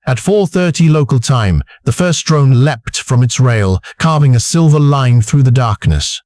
At 4:30 local time, the first drone leapt from its rail, carving a silver line through the darkness.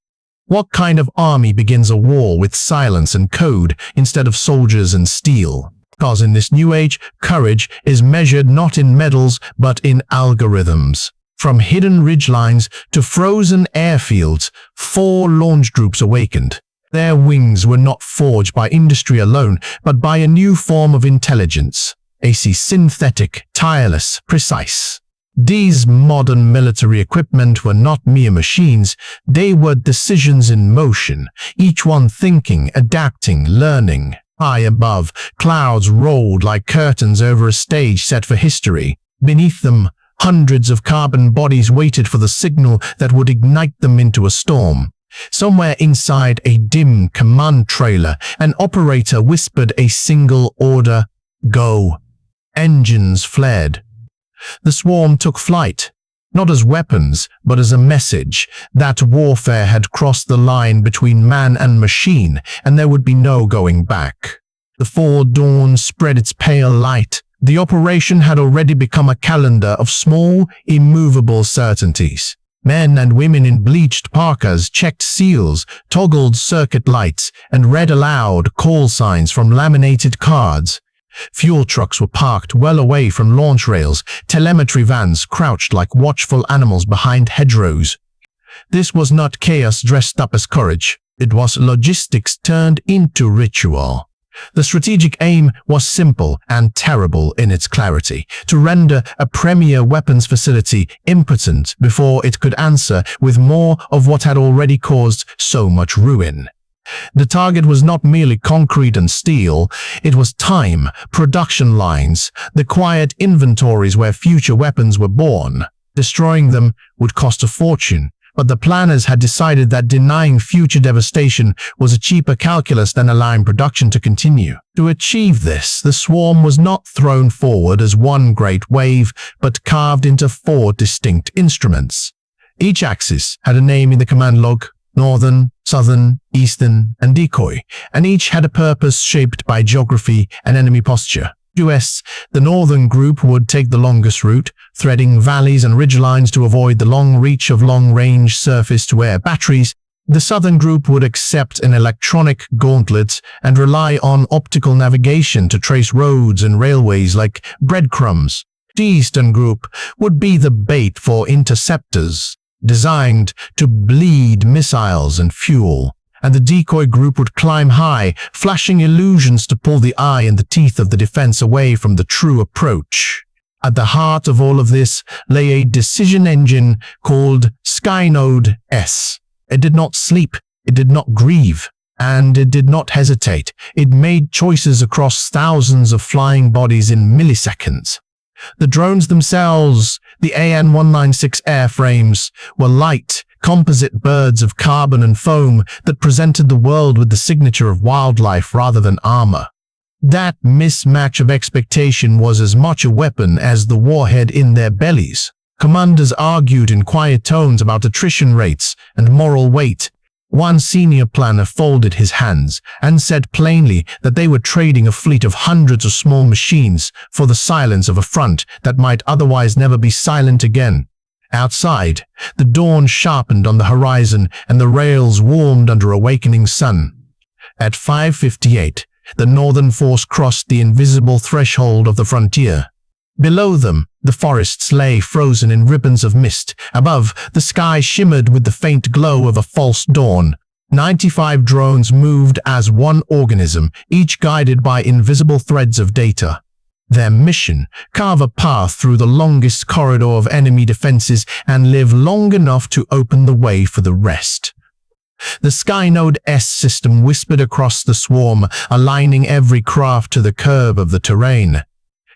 What kind of army begins a war with silence and code instead of soldiers and steel? Because in this new age, courage is measured not in medals but in algorithms. From hidden ridgelines to frozen airfields, 4 launch groups awakened. Their wings were not forged by industry alone, but by a new form of intelligence. Synthetic, tireless, precise. These modern military equipment were not mere machines, they were decisions in motion, each one thinking, adapting, learning. High above, clouds rolled like curtains over a stage set for history. Beneath them, hundreds of carbon bodies waited for the signal that would ignite them into a storm. Somewhere inside a dim command trailer, an operator whispered a single order: go. Engines flared. The swarm took flight, not as weapons, but as a message that warfare had crossed the line between man and machine, and there would be no going back. Before dawn spread its pale light, the operation had already become a calendar of small, immovable certainties. Men and women in bleached parkas checked seals, toggled circuit lights, and read aloud call signs from laminated cards. Fuel trucks were parked well away from launch rails, telemetry vans crouched like watchful animals behind hedgerows. This was not chaos dressed up as courage, it was logistics turned into ritual. The strategic aim was simple and terrible in its clarity: to render a premier weapons facility impotent before it could answer with more of what had already caused so much ruin. The target was not merely concrete and steel, it was time, production lines, the quiet inventories where future weapons were born. Destroying them would cost a fortune, but the planners had decided that denying future devastation was a cheaper calculus than allowing production to continue. To achieve this, the swarm was not thrown forward as one great wave, but carved into 4 distinct instruments. Each axis had a name in the command log: Northern, Southern, Eastern, and Decoy, and each had a purpose shaped by geography and enemy posture. The Northern group would take the longest route, threading valleys and ridgelines to avoid the long reach of long-range surface-to-air batteries. The Southern group would accept an electronic gauntlet and rely on optical navigation to trace roads and railways like breadcrumbs. The Eastern group would be the bait for interceptors, designed to bleed missiles and fuel, and the decoy group would climb high, flashing illusions to pull the eye and the teeth of the defense away from the true approach. At the heart of all of this lay a decision engine called Skynode S. It did not sleep, it did not grieve, and it did not hesitate. It made choices across thousands of flying bodies in milliseconds. The drones themselves, the AN-196 airframes, were light, composite birds of carbon and foam that presented the world with the signature of wildlife rather than armor. That mismatch of expectation was as much a weapon as the warhead in their bellies. Commanders argued in quiet tones about attrition rates and moral weight. One senior planner folded his hands and said plainly that they were trading a fleet of hundreds of small machines for the silence of a front that might otherwise never be silent again. Outside, the dawn sharpened on the horizon and the rails warmed under a awakening sun. At 5:58, the Northern force crossed the invisible threshold of the frontier. Below them, the forests lay frozen in ribbons of mist. Above, the sky shimmered with the faint glow of a false dawn. 95 drones moved as one organism, each guided by invisible threads of data. Their mission: carve a path through the longest corridor of enemy defenses and live long enough to open the way for the rest. The Skynode S system whispered across the swarm, aligning every craft to the curve of the terrain.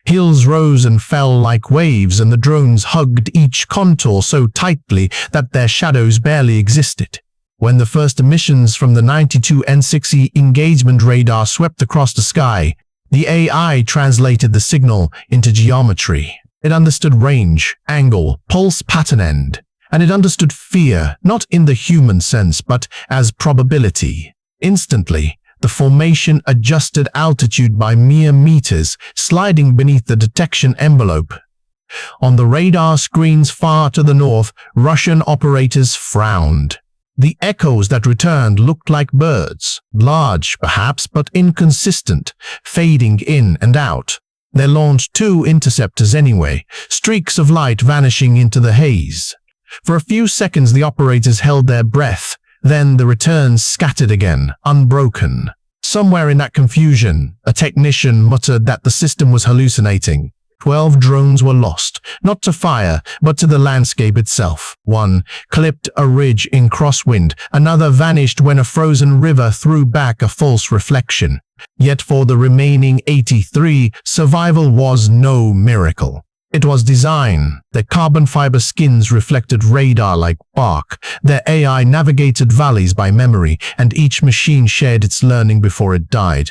Hills rose and fell like waves, and the drones hugged each contour so tightly that their shadows barely existed. When the first emissions from the 92 N6E engagement radar swept across the sky, the AI translated the signal into geometry. It understood range, angle, pulse pattern end, and it understood fear, not in the human sense, but as probability. Instantly, the formation adjusted altitude by mere meters, sliding beneath the detection envelope. On the radar screens far to the north, Russian operators frowned. The echoes that returned looked like birds, large perhaps but inconsistent, fading in and out. They launched 2 interceptors anyway, streaks of light vanishing into the haze. For a few seconds the operators held their breath, then the returns scattered again, unbroken. Somewhere in that confusion, a technician muttered that the system was hallucinating. 12 drones were lost, not to fire, but to the landscape itself. One clipped a ridge in crosswind, another vanished when a frozen river threw back a false reflection. Yet for the remaining 83, survival was no miracle. It was design. Their carbon fiber skins reflected radar like bark. Their AI navigated valleys by memory, and each machine shared its learning before it died.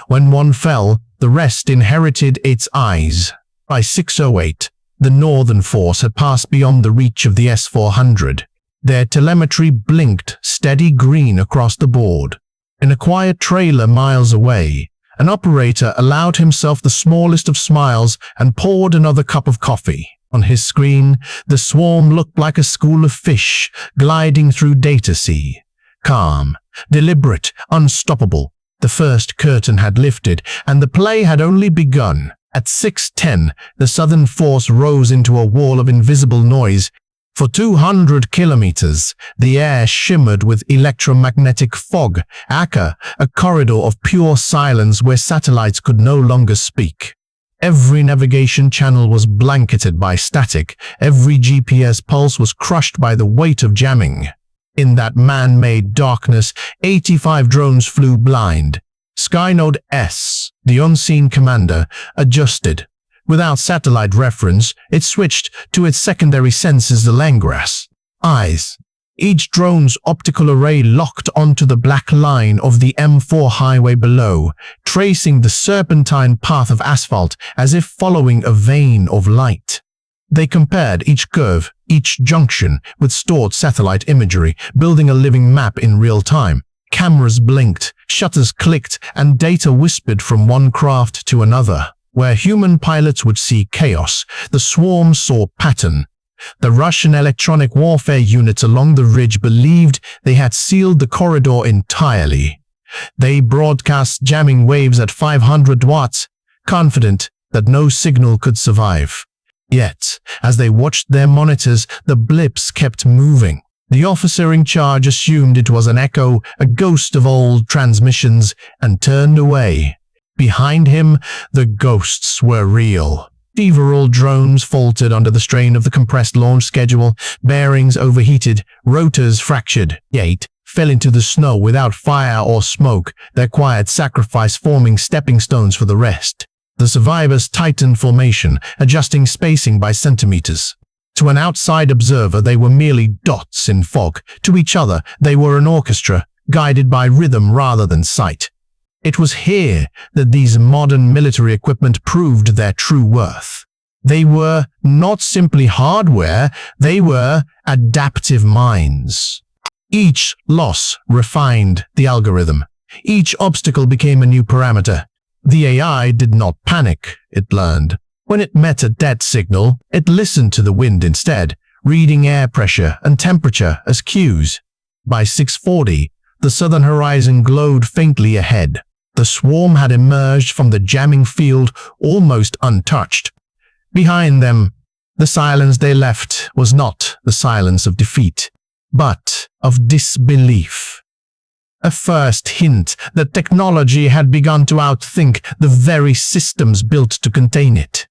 When one fell, the rest inherited its eyes. By 6:08, the Northern Force had passed beyond the reach of the S-400. Their telemetry blinked steady green across the board. In a quiet trailer miles away, an operator allowed himself the smallest of smiles and poured another cup of coffee. On his screen, the swarm looked like a school of fish gliding through data sea. Calm, deliberate, unstoppable. The first curtain had lifted, and the play had only begun. At 6:10, the Southern Force rose into a wall of invisible noise. For 200 kilometers, the air shimmered with electromagnetic fog, aka a corridor of pure silence where satellites could no longer speak. Every navigation channel was blanketed by static, every GPS pulse was crushed by the weight of jamming. In that man-made darkness, 85 drones flew blind. Skynode S, the unseen commander, adjusted. Without satellite reference, it switched to its secondary senses, the Langras eyes. Each drone's optical array locked onto the black line of the M4 highway below, tracing the serpentine path of asphalt as if following a vein of light. They compared each curve, each junction, with stored satellite imagery, building a living map in real time. Cameras blinked, shutters clicked, and data whispered from one craft to another. Where human pilots would see chaos, the swarm saw pattern. The Russian electronic warfare units along the ridge believed they had sealed the corridor entirely. They broadcast jamming waves at 500 watts, confident that no signal could survive. Yet, as they watched their monitors, the blips kept moving. The officer in charge assumed it was an echo, a ghost of old transmissions, and turned away. Behind him, the ghosts were real. Several drones faltered under the strain of the compressed launch schedule, bearings overheated, rotors fractured. 8 fell into the snow without fire or smoke, their quiet sacrifice forming stepping stones for the rest. The survivors tightened formation, adjusting spacing by centimeters. To an outside observer, they were merely dots in fog. To each other, they were an orchestra, guided by rhythm rather than sight. It was here that these modern military equipment proved their true worth. They were not simply hardware, they were adaptive minds. Each loss refined the algorithm. Each obstacle became a new parameter. The AI did not panic, it learned. When it met a dead signal, it listened to the wind instead, reading air pressure and temperature as cues. By 6:40, the southern horizon glowed faintly ahead. The swarm had emerged from the jamming field almost untouched. Behind them, the silence they left was not the silence of defeat, but of disbelief. A first hint that technology had begun to outthink the very systems built to contain it.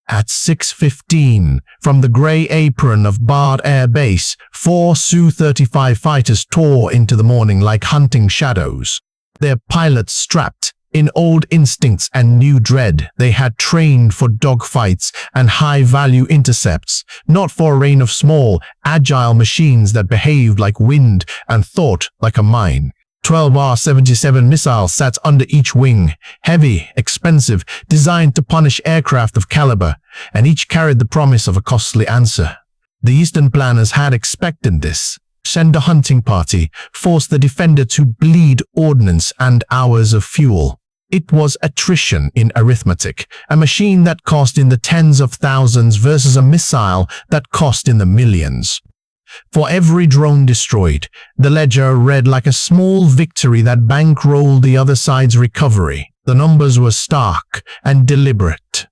At 6:15, from the grey apron of Bard Air Base, 4 Su-35 fighters tore into the morning like hunting shadows. Their pilots strapped in old instincts and new dread. They had trained for dogfights and high-value intercepts, not for a reign of small, agile machines that behaved like wind and thought like a mine. 12 R-77 missiles sat under each wing, heavy, expensive, designed to punish aircraft of caliber, and each carried the promise of a costly answer. The Eastern planners had expected this. Send a hunting party, force the defender to bleed ordnance and hours of fuel. It was attrition in arithmetic, a machine that cost in the tens of thousands versus a missile that cost in the millions. For every drone destroyed, the ledger read like a small victory that bankrolled the other side's recovery. The numbers were stark and deliberate.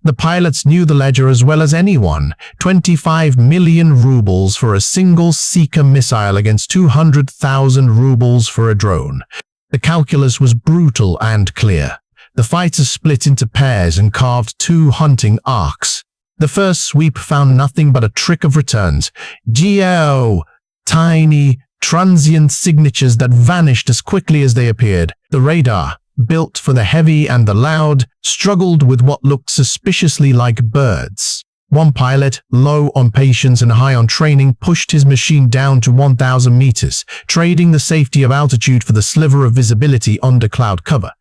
The pilots knew the ledger as well as anyone. 25 million rubles for a single Seeker missile against 200,000 rubles for a drone. The calculus was brutal and clear. The fighters split into pairs and carved two hunting arcs. The first sweep found nothing but a trick of returns. Geo! Tiny, transient signatures that vanished as quickly as they appeared. The radar, built for the heavy and the loud, struggled with what looked suspiciously like birds. One pilot, low on patience and high on training, pushed his machine down to 1,000 meters, trading the safety of altitude for the sliver of visibility under cloud cover.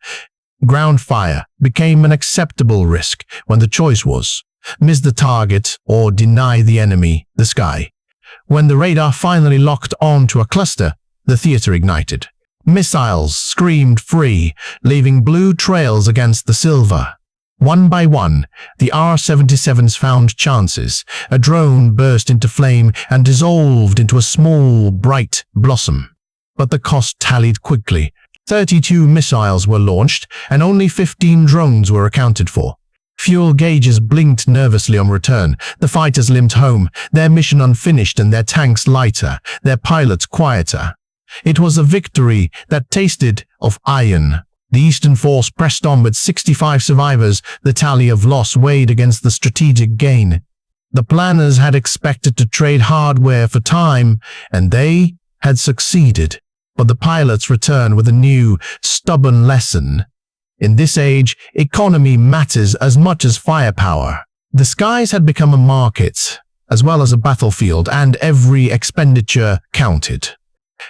Ground fire became an acceptable risk when the choice was miss the target or deny the enemy the sky. When the radar finally locked onto a cluster, the theater ignited. Missiles screamed free, leaving blue trails against the silver. One by one, the R-77s found chances. A drone burst into flame and dissolved into a small, bright blossom. But the cost tallied quickly. 32 missiles were launched, and only 15 drones were accounted for. Fuel gauges blinked nervously on return. The fighters limped home, their mission unfinished and their tanks lighter, their pilots quieter. It was a victory that tasted of iron. The Eastern Force pressed on with 65 survivors. The tally of loss weighed against the strategic gain. The planners had expected to trade hardware for time, and they had succeeded. But the pilots returned with a new, stubborn lesson. In this age, economy matters as much as firepower. The skies had become a market, as well as a battlefield, and every expenditure counted.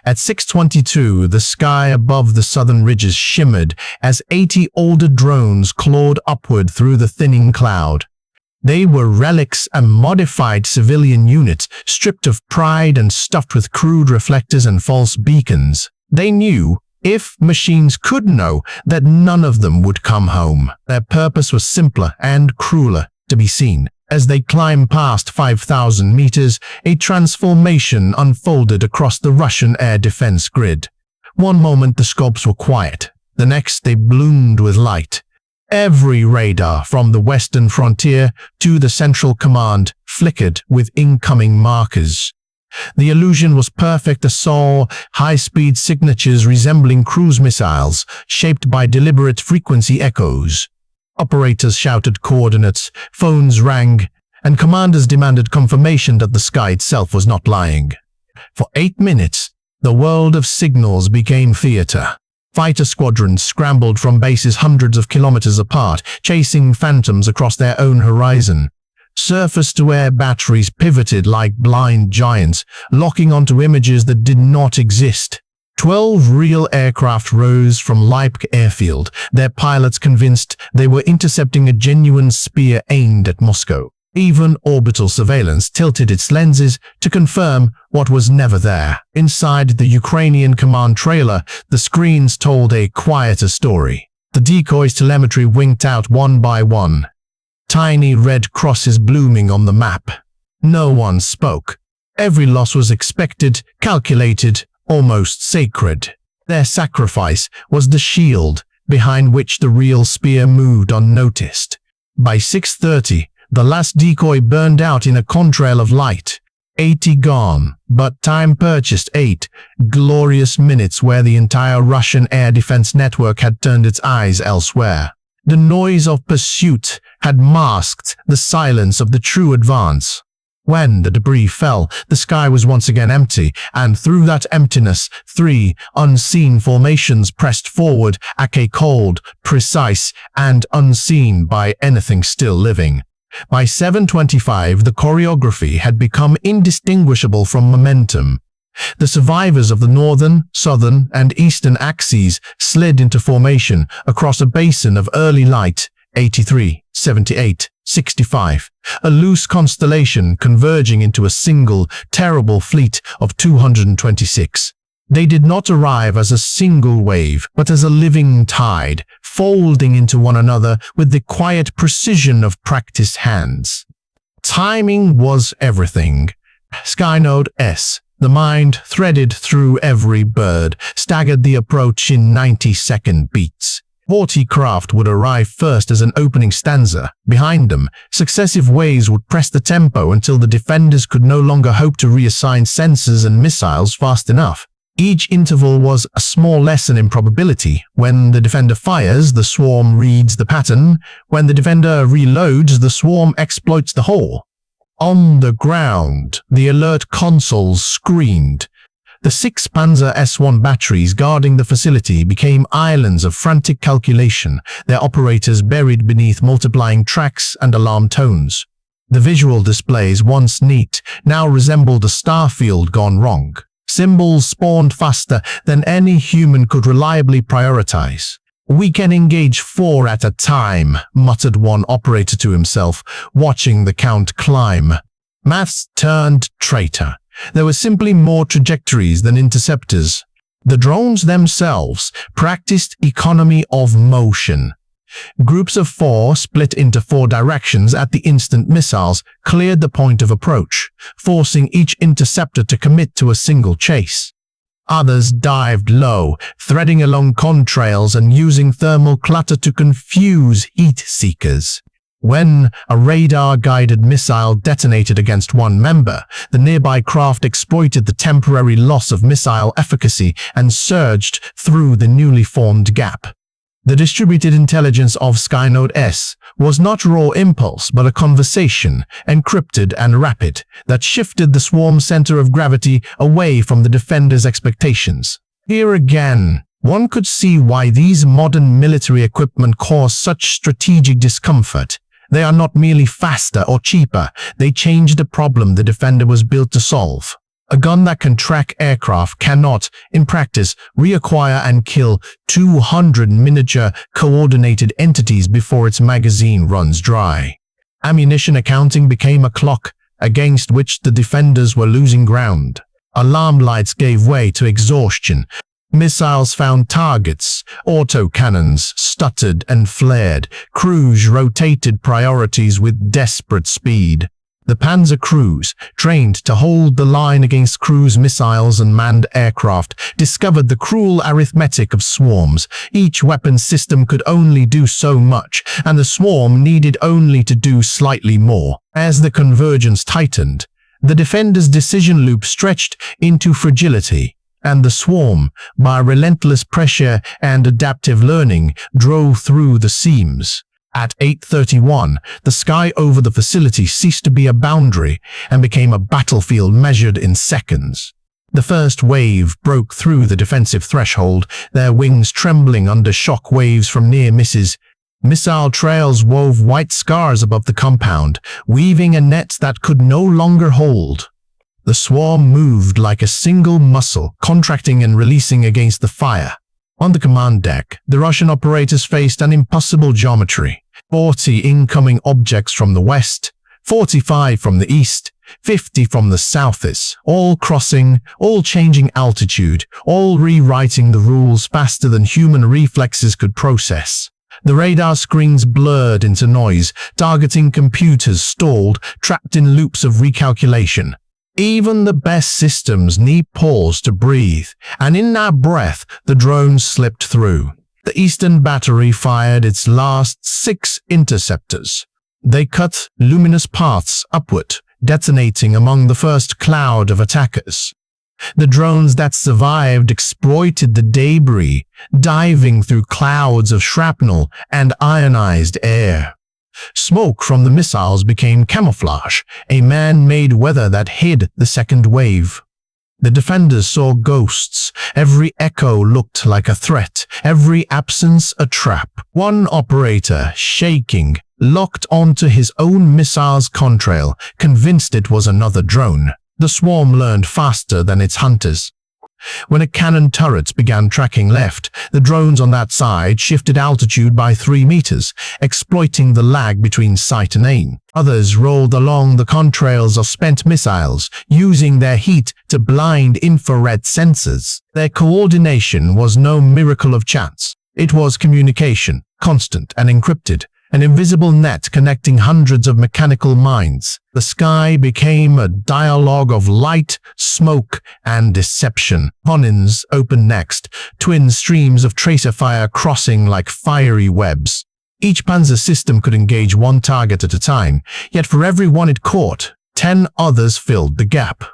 At 6:22, the sky above the southern ridges shimmered as 80 older drones clawed upward through the thinning cloud. They were relics and modified civilian units, stripped of pride and stuffed with crude reflectors and false beacons. They knew, if machines could know, that none of them would come home. Their purpose was simpler and crueler to be seen. As they climbed past 5,000 meters, a transformation unfolded across the Russian air defense grid. One moment the scopes were quiet, the next they bloomed with light. Every radar from the western frontier to the central command flickered with incoming markers. The illusion was perfect. They saw high-speed signatures resembling cruise missiles, shaped by deliberate frequency echoes. Operators shouted coordinates, phones rang, and commanders demanded confirmation that the sky itself was not lying. For 8 minutes, the world of signals became theater. Fighter squadrons scrambled from bases hundreds of kilometers apart, chasing phantoms across their own horizon. Surface-to-air batteries pivoted like blind giants, locking onto images that did not exist. 12 real aircraft rose from Leipzig airfield, their pilots convinced they were intercepting a genuine spear aimed at Moscow. Even orbital surveillance tilted its lenses to confirm what was never there. Inside the Ukrainian command trailer, the screens told a quieter story. The decoys' telemetry winked out one by one. Tiny red crosses blooming on the map. No one spoke. Every loss was expected, calculated, almost sacred. Their sacrifice was the shield behind which the real spear moved unnoticed. By 6:30, the last decoy burned out in a contrail of light. 80 gone, but time purchased 8 glorious minutes where the entire Russian air defense network had turned its eyes elsewhere. The noise of pursuit had masked the silence of the true advance. When the debris fell, the sky was once again empty, and through that emptiness, 3 unseen formations pressed forward, cold, precise, and unseen by anything still living. By 7:25, the choreography had become indistinguishable from momentum. The survivors of the northern, southern, and eastern axes slid into formation across a basin of early light, 83, 78, 65, a loose constellation converging into a single, terrible fleet of 226. They did not arrive as a single wave, but as a living tide, folding into one another with the quiet precision of practiced hands. Timing was everything. Skynode S, the mind threaded through every bird, staggered the approach in 90-second beats. 40 craft would arrive first as an opening stanza. Behind them, successive waves would press the tempo until the defenders could no longer hope to reassign sensors and missiles fast enough. Each interval was a small lesson in probability. When the defender fires, the swarm reads the pattern. When the defender reloads, the swarm exploits the hole. On the ground, the alert consoles screamed. The 6 Panzer S1 batteries guarding the facility became islands of frantic calculation, their operators buried beneath multiplying tracks and alarm tones. The visual displays, once neat, now resembled a starfield gone wrong. Symbols spawned faster than any human could reliably prioritize. "We can engage 4 at a time," muttered one operator to himself, watching the count climb. Maths turned traitor. There were simply more trajectories than interceptors. The drones themselves practiced economy of motion. Groups of 4 split into 4 directions at the instant missiles cleared the point of approach, forcing each interceptor to commit to a single chase. Others dived low, threading along contrails and using thermal clutter to confuse heat seekers. When a radar-guided missile detonated against one member, the nearby craft exploited the temporary loss of missile efficacy and surged through the newly formed gap. The distributed intelligence of Skynode S was not raw impulse but a conversation, encrypted and rapid, that shifted the swarm's center of gravity away from the defender's expectations. Here again, one could see why these modern military equipment cause such strategic discomfort. They are not merely faster or cheaper, they change the problem the defender was built to solve. A gun that can track aircraft cannot, in practice, reacquire and kill 200 miniature, coordinated entities before its magazine runs dry. Ammunition accounting became a clock against which the defenders were losing ground. Alarm lights gave way to exhaustion. Missiles found targets, autocannons stuttered and flared, crews rotated priorities with desperate speed. The Panzer crews, trained to hold the line against cruise missiles and manned aircraft, discovered the cruel arithmetic of swarms. Each weapon system could only do so much, and the swarm needed only to do slightly more. As the convergence tightened, the defender's decision loop stretched into fragility, and the swarm, by relentless pressure and adaptive learning, drove through the seams. At 8:31, the sky over the facility ceased to be a boundary and became a battlefield measured in seconds. The first wave broke through the defensive threshold, their wings trembling under shock waves from near misses. Missile trails wove white scars above the compound, weaving a net that could no longer hold. The swarm moved like a single muscle, contracting and releasing against the fire. On the command deck, the Russian operators faced an impossible geometry. 40 incoming objects from the west, 45 from the east, 50 from the southeast, all crossing, all changing altitude, all rewriting the rules faster than human reflexes could process. The radar screens blurred into noise, targeting computers stalled, trapped in loops of recalculation. Even the best systems need pause to breathe, and in that breath, the drones slipped through. The eastern battery fired its last 6 interceptors. They cut luminous paths upward, detonating among the first cloud of attackers. The drones that survived exploited the debris, diving through clouds of shrapnel and ionized air. Smoke from the missiles became camouflage, a man-made weather that hid the second wave. The defenders saw ghosts. Every echo looked like a threat, every absence a trap. One operator, shaking, locked onto his own missile's contrail, convinced it was another drone. The swarm learned faster than its hunters. When a cannon turret began tracking left, the drones on that side shifted altitude by 3 meters, exploiting the lag between sight and aim. Others rolled along the contrails of spent missiles, using their heat to blind infrared sensors. Their coordination was no miracle of chance. It was communication, constant and encrypted, an invisible net connecting hundreds of mechanical minds. The sky became a dialogue of light, smoke, and deception. Cannons opened next, twin streams of tracer fire crossing like fiery webs. Each panzer system could engage one target at a time, yet for every one it caught, 10 others filled the gap.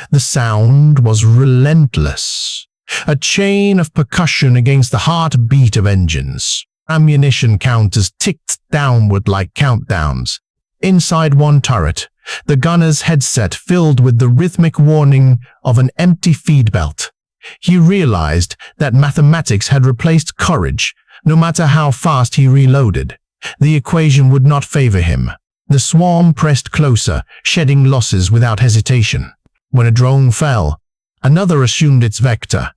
The sound was relentless, a chain of percussion against the heartbeat of engines. Ammunition counters ticked downward like countdowns. Inside one turret, the gunner's headset filled with the rhythmic warning of an empty feed belt. He realized that mathematics had replaced courage. No matter how fast he reloaded, the equation would not favor him. The swarm pressed closer, shedding losses without hesitation. When a drone fell, another assumed its vector.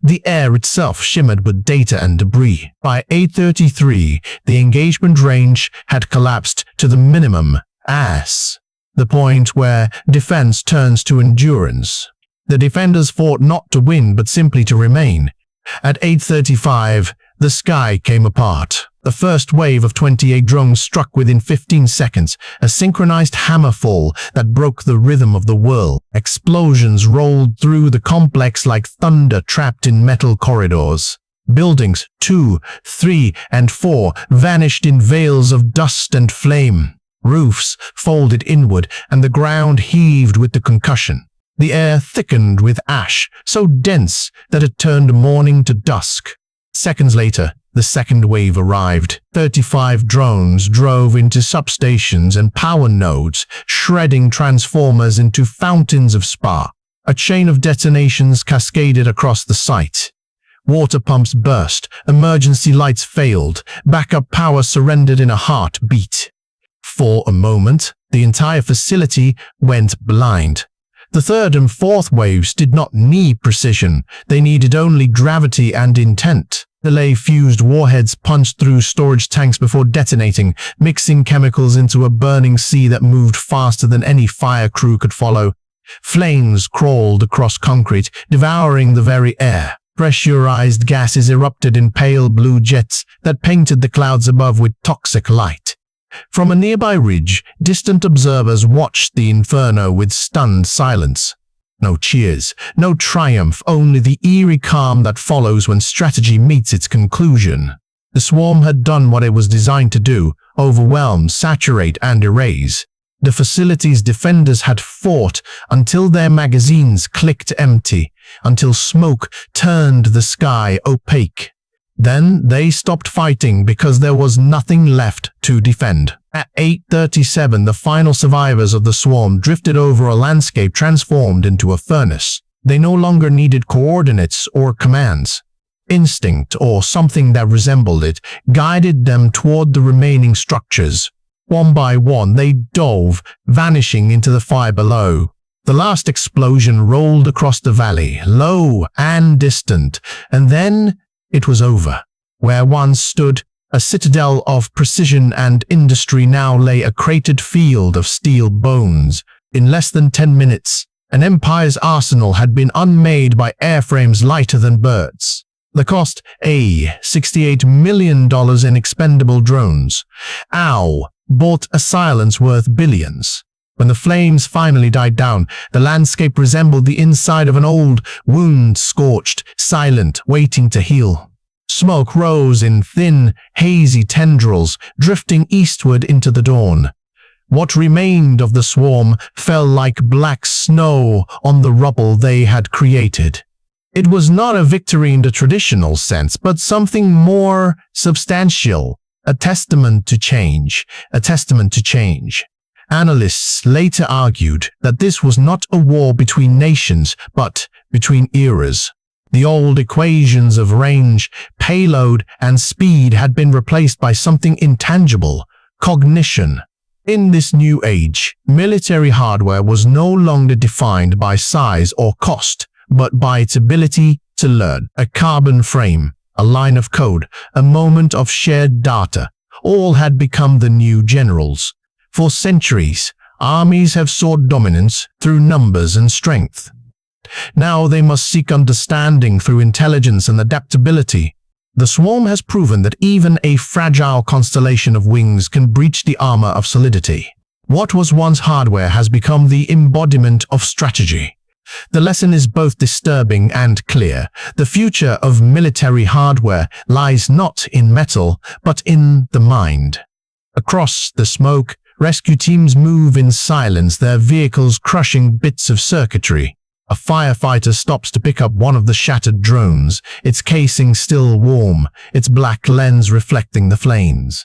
The air itself shimmered with data and debris. By 8:33, the engagement range had collapsed to the minimum, the point where defense turns to endurance. The defenders fought not to win but simply to remain. At 8:35, the sky came apart. The first wave of 28 drones struck within 15 seconds, a synchronized hammerfall that broke the rhythm of the world. Explosions rolled through the complex like thunder trapped in metal corridors. Buildings 2, 3, and 4 vanished in veils of dust and flame. Roofs folded inward, and the ground heaved with the concussion. The air thickened with ash, so dense that it turned morning to dusk. Seconds later, the second wave arrived. 35 drones drove into substations and power nodes, shredding transformers into fountains of spark. A chain of detonations cascaded across the site. Water pumps burst, emergency lights failed, backup power surrendered in a heartbeat. For a moment, the entire facility went blind. The third and fourth waves did not need precision, they needed only gravity and intent. Delay-fused warheads punched through storage tanks before detonating, mixing chemicals into a burning sea that moved faster than any fire crew could follow. Flames crawled across concrete, devouring the very air. Pressurized gases erupted in pale blue jets that painted the clouds above with toxic light. From a nearby ridge, distant observers watched the inferno with stunned silence. No cheers, no triumph, only the eerie calm that follows when strategy meets its conclusion. The swarm had done what it was designed to do: overwhelm, saturate, and erase. The facility's defenders had fought until their magazines clicked empty, until smoke turned the sky opaque. Then they stopped fighting because there was nothing left to defend. At 8:37, the final survivors of the swarm drifted over a landscape transformed into a furnace. They no longer needed coordinates or commands. Instinct, or something that resembled it, guided them toward the remaining structures. One by one, they dove, vanishing into the fire below. The last explosion rolled across the valley, low and distant, and then it was over. Where once stood a citadel of precision and industry now lay a cratered field of steel bones. In less than 10 minutes, an empire's arsenal had been unmade by airframes lighter than birds. The cost, $68 million in expendable drones. Bought a silence worth billions. When the flames finally died down, the landscape resembled the inside of an old wound, scorched, silent, waiting to heal. Smoke rose in thin, hazy tendrils, drifting eastward into the dawn. What remained of the swarm fell like black snow on the rubble they had created. It was not a victory in the traditional sense, but something more substantial, a testament to change, Analysts later argued that this was not a war between nations, but between eras. The old equations of range, payload, and speed had been replaced by something intangible: cognition. In this new age, military hardware was no longer defined by size or cost, but by its ability to learn. A carbon frame, a line of code, a moment of shared data, all had become the new generals. For centuries, armies have sought dominance through numbers and strength. Now they must seek understanding through intelligence and adaptability. The swarm has proven that even a fragile constellation of wings can breach the armor of solidity. What was once hardware has become the embodiment of strategy. The lesson is both disturbing and clear. The future of military hardware lies not in metal, but in the mind. Across the smoke, rescue teams move in silence, their vehicles crushing bits of circuitry. A firefighter stops to pick up one of the shattered drones, its casing still warm, its black lens reflecting the flames.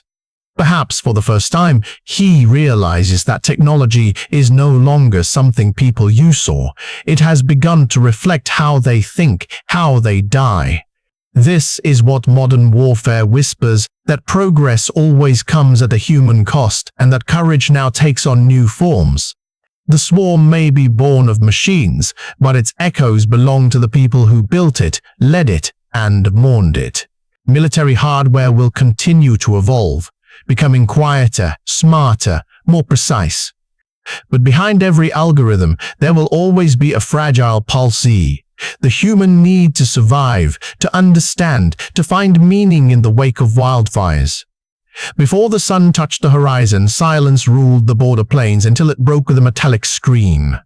Perhaps for the first time, he realizes that technology is no longer something people use or it has begun to reflect how they think, how they die. This is what modern warfare whispers, that progress always comes at a human cost and that courage now takes on new forms. The swarm may be born of machines, but its echoes belong to the people who built it, led it, and mourned it. Military hardware will continue to evolve, becoming quieter, smarter, more precise. But behind every algorithm, there will always be a fragile pulse, the human need to survive, to understand, to find meaning in the wake of wildfires. Before the sun touched the horizon, silence ruled the border plains until it broke with a metallic scream.